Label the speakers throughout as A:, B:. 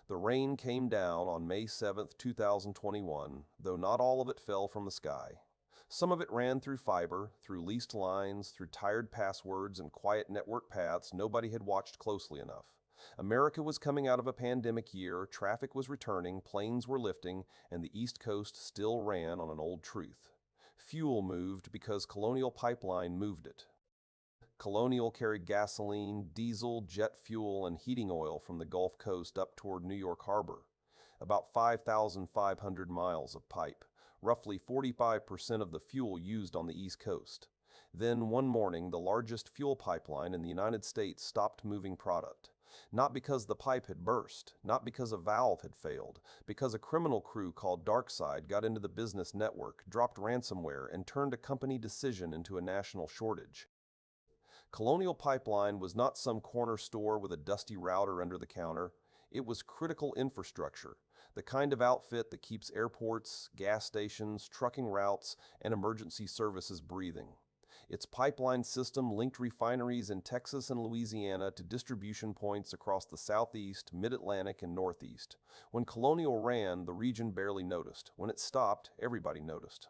A: The rain came down on May 7th, 2021, though not all of it fell from the sky. Some of it ran through fiber, through leased lines, through tired passwords and quiet network paths nobody had watched closely enough. America was coming out of a pandemic year, traffic was returning, planes were lifting, and the East Coast still ran on an old truth. Fuel moved because Colonial Pipeline moved it. Colonial carried gasoline, diesel, jet fuel, and heating oil from the Gulf Coast up toward New York Harbor. About 5,500 miles of pipe, roughly 45% of the fuel used on the East Coast. Then one morning, the largest fuel pipeline in the United States stopped moving product. Not because the pipe had burst, not because a valve had failed, because a criminal crew called DarkSide got into the business network, dropped ransomware, and turned a company decision into a national shortage. Colonial Pipeline was not some corner store with a dusty router under the counter. It was critical infrastructure, the kind of outfit that keeps airports, gas stations, trucking routes, and emergency services breathing. Its pipeline system linked refineries in Texas and Louisiana to distribution points across the Southeast, Mid-Atlantic, and Northeast. When Colonial ran, the region barely noticed. When it stopped, everybody noticed.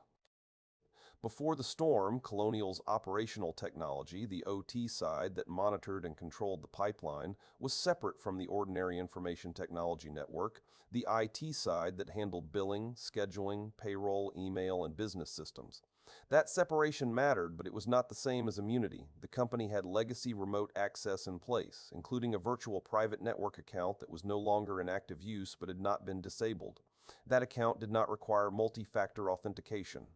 A: Before the storm, Colonial's operational technology, the OT side that monitored and controlled the pipeline, was separate from the ordinary information technology network, the IT side that handled billing, scheduling, payroll, email, and business systems. That separation mattered, but it was not the same as immunity. The company had legacy remote access in place, including a virtual private network account that was no longer in active use but had not been disabled. That account did not require multi-factor authentication.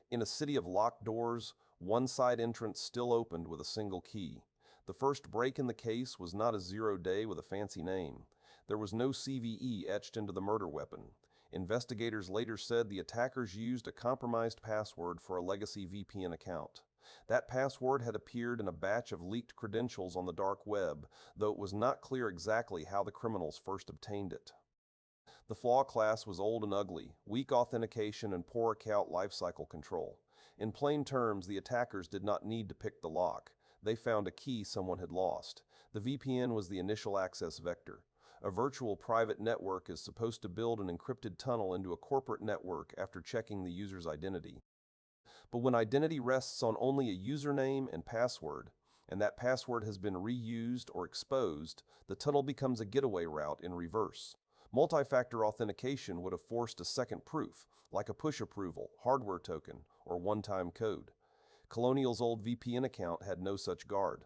A: In a city of locked doors, one side entrance still opened with a single key. The first break in the case was not a 0-day with a fancy name. There was no CVE etched into the murder weapon. Investigators later said the attackers used a compromised password for a legacy VPN account. That password had appeared in a batch of leaked credentials on the dark web, though it was not clear exactly how the criminals first obtained it. The flaw class was old and ugly, weak authentication and poor account lifecycle control. In plain terms, the attackers did not need to pick the lock. They found a key someone had lost. The VPN was the initial access vector. A virtual private network is supposed to build an encrypted tunnel into a corporate network after checking the user's identity. But when identity rests on only a username and password, and that password has been reused or exposed, the tunnel becomes a getaway route in reverse. Multi-factor authentication would have forced a second proof, like a push approval, hardware token, or one-time code. Colonial's old VPN account had no such guard.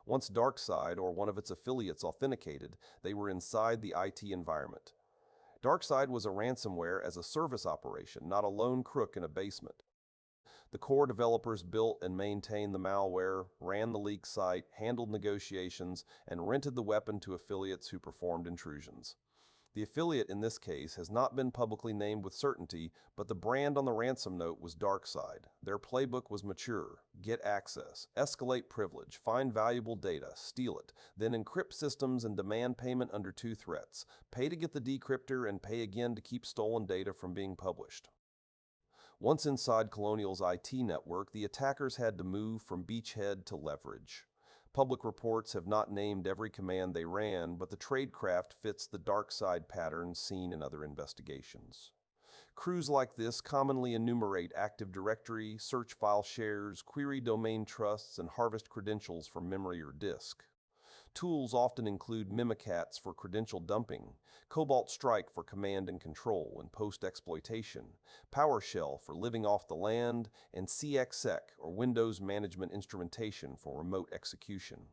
A: Once DarkSide or one of its affiliates authenticated, they were inside the IT environment. DarkSide was a ransomware as a service operation, not a lone crook in a basement. The core developers built and maintained the malware, ran the leak site, handled negotiations, and rented the weapon to affiliates who performed intrusions. The affiliate in this case has not been publicly named with certainty, but the brand on the ransom note was DarkSide. Their playbook was mature. Get access, escalate privilege, find valuable data, steal it, then encrypt systems and demand payment under two threats. Pay to get the decryptor and pay again to keep stolen data from being published. Once inside Colonial's IT network, the attackers had to move from beachhead to leverage. Public reports have not named every command they ran, but the tradecraft fits the DarkSide pattern seen in other investigations. Crews like this commonly enumerate Active Directory, search file shares, query domain trusts, and harvest credentials from memory or disk. Tools often include Mimikatz for credential dumping, Cobalt Strike for command and control and post-exploitation, PowerShell for living off the land, and CXSec or Windows Management Instrumentation for remote execution.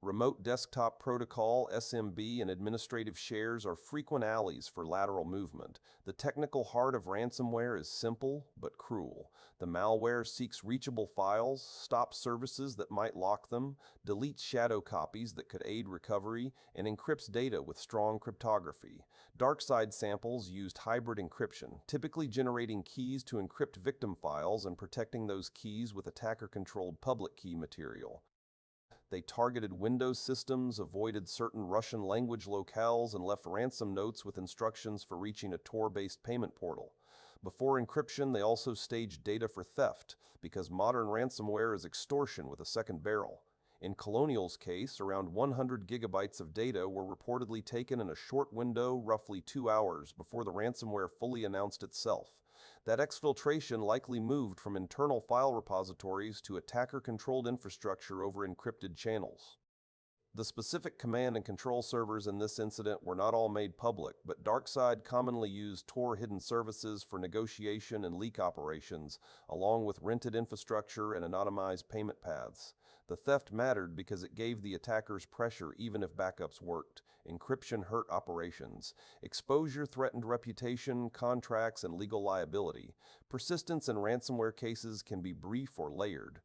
A: Remote Desktop Protocol, SMB, and administrative shares are frequent alleys for lateral movement. The technical heart of ransomware is simple but cruel. The malware seeks reachable files, stops services that might lock them, deletes shadow copies that could aid recovery, and encrypts data with strong cryptography. DarkSide samples used hybrid encryption, typically generating keys to encrypt victim files and protecting those keys with attacker-controlled public key material. They targeted Windows systems, avoided certain Russian language locales, and left ransom notes with instructions for reaching a Tor-based payment portal. Before encryption, they also staged data for theft, because modern ransomware is extortion with a second barrel. In Colonial's case, around 100 gigabytes of data were reportedly taken in a short window, roughly 2 hours, before the ransomware fully announced itself. That exfiltration likely moved from internal file repositories to attacker-controlled infrastructure over encrypted channels. The specific command and control servers in this incident were not all made public, but DarkSide commonly used Tor hidden services for negotiation and leak operations, along with rented infrastructure and anonymized payment paths. The theft mattered because it gave the attackers pressure even if backups worked. Encryption hurt operations. Exposure threatened reputation, contracts, and legal liability. Persistence in ransomware cases can be brief or layered.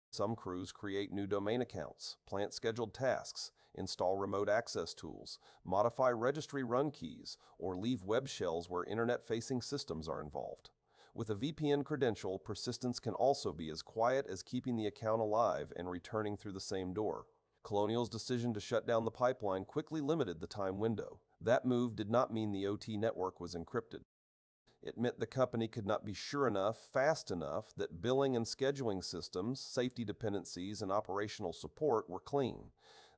A: Some crews create new domain accounts, plant scheduled tasks, install remote access tools, modify registry run keys, or leave web shells where internet-facing systems are involved. With a VPN credential, persistence can also be as quiet as keeping the account alive and returning through the same door. Colonial's decision to shut down the pipeline quickly limited the time window. That move did not mean the OT network was encrypted. It meant the company could not be sure enough, fast enough, that billing and scheduling systems, safety dependencies, and operational support were clean.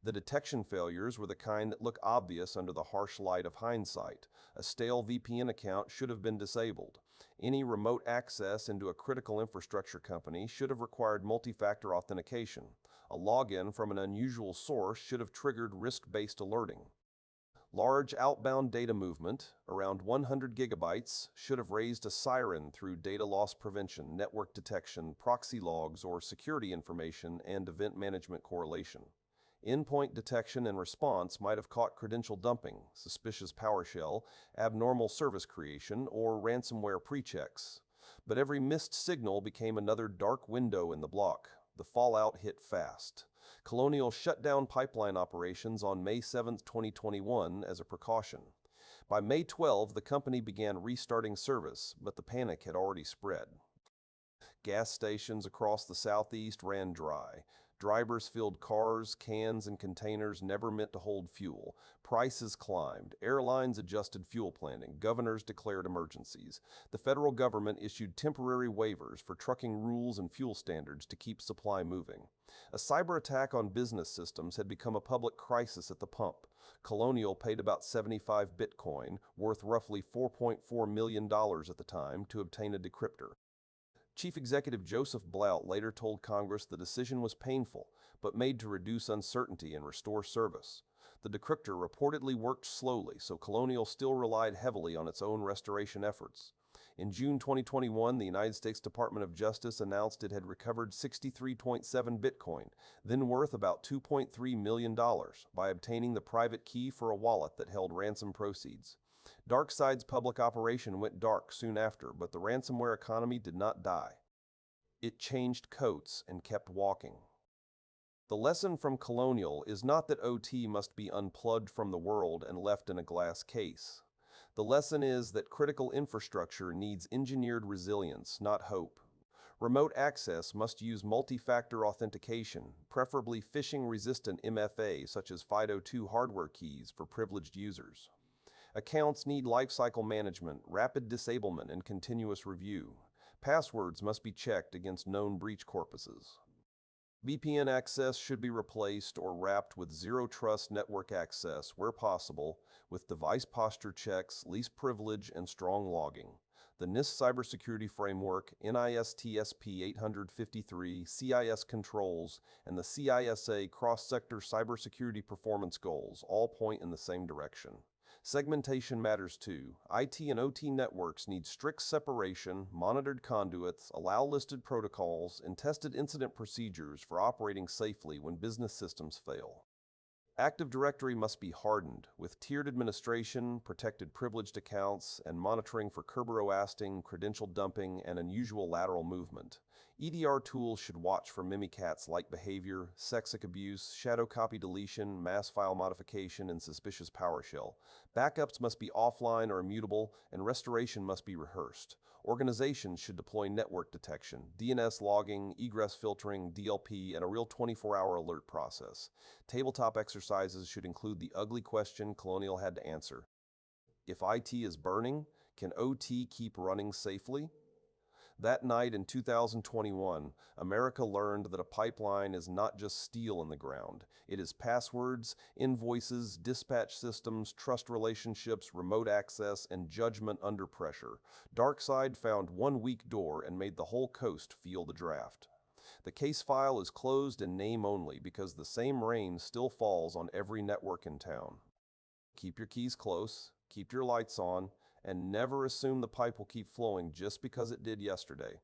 A: The detection failures were the kind that look obvious under the harsh light of hindsight. A stale VPN account should have been disabled. Any remote access into a critical infrastructure company should have required multi-factor authentication. A login from an unusual source should have triggered risk-based alerting. Large outbound data movement, around 100 gigabytes, should have raised a siren through data loss prevention, network detection, proxy logs, or security information and event management correlation. Endpoint detection and response might have caught credential dumping, suspicious PowerShell, abnormal service creation, or ransomware pre-checks. But every missed signal became another dark window in the block. The fallout hit fast. Colonial shut down pipeline operations on May 7, 2021 as a precaution. By May 12, the company began restarting service, but the panic had already spread. Gas stations across the southeast ran dry. Drivers filled cars, cans, and containers never meant to hold fuel. Prices climbed. Airlines adjusted fuel planning. Governors declared emergencies. The federal government issued temporary waivers for trucking rules and fuel standards to keep supply moving. A cyber attack on business systems had become a public crisis at the pump. Colonial paid about 75 Bitcoin, worth roughly $4.4 million at the time, to obtain a decryptor. Chief Executive Joseph Blount later told Congress the decision was painful, but made to reduce uncertainty and restore service. The decryptor reportedly worked slowly, so Colonial still relied heavily on its own restoration efforts. In June 2021, the United States Department of Justice announced it had recovered 63.7 Bitcoin, then worth about $2.3 million, by obtaining the private key for a wallet that held ransom proceeds. DarkSide's public operation went dark soon after, but the ransomware economy did not die. It changed coats and kept walking. The lesson from Colonial is not that OT must be unplugged from the world and left in a glass case. The lesson is that critical infrastructure needs engineered resilience, not hope. Remote access must use multi-factor authentication, preferably phishing-resistant MFA such as FIDO2 hardware keys for privileged users. Accounts need lifecycle management, rapid disablement, and continuous review. Passwords must be checked against known breach corpuses. VPN access should be replaced or wrapped with zero-trust network access where possible, with device posture checks, least privilege, and strong logging. The NIST Cybersecurity Framework, NIST-SP 853, CIS controls, and the CISA Cross-Sector Cybersecurity Performance Goals all point in the same direction. Segmentation matters too. IT and OT networks need strict separation, monitored conduits, allow listed protocols, and tested incident procedures for operating safely when business systems fail. Active Directory must be hardened, with tiered administration, protected privileged accounts, and monitoring for Kerberoasting, credential dumping, and unusual lateral movement. EDR tools should watch for Mimikatz-like behavior, sexic abuse, shadow copy deletion, mass file modification, and suspicious PowerShell. Backups must be offline or immutable, and restoration must be rehearsed. Organizations should deploy network detection, DNS logging, egress filtering, DLP, and a real 24-hour alert process. Tabletop exercises should include the ugly question Colonial had to answer. If IT is burning, can OT keep running safely? That night in 2021, America learned that a pipeline is not just steel in the ground. It is passwords, invoices, dispatch systems, trust relationships, remote access, and judgment under pressure. DarkSide found one weak door and made the whole coast feel the draft. The case file is closed in name only because the same rain still falls on every network in town. Keep your keys close, keep your lights on, and never assume the pipe will keep flowing just because it did yesterday.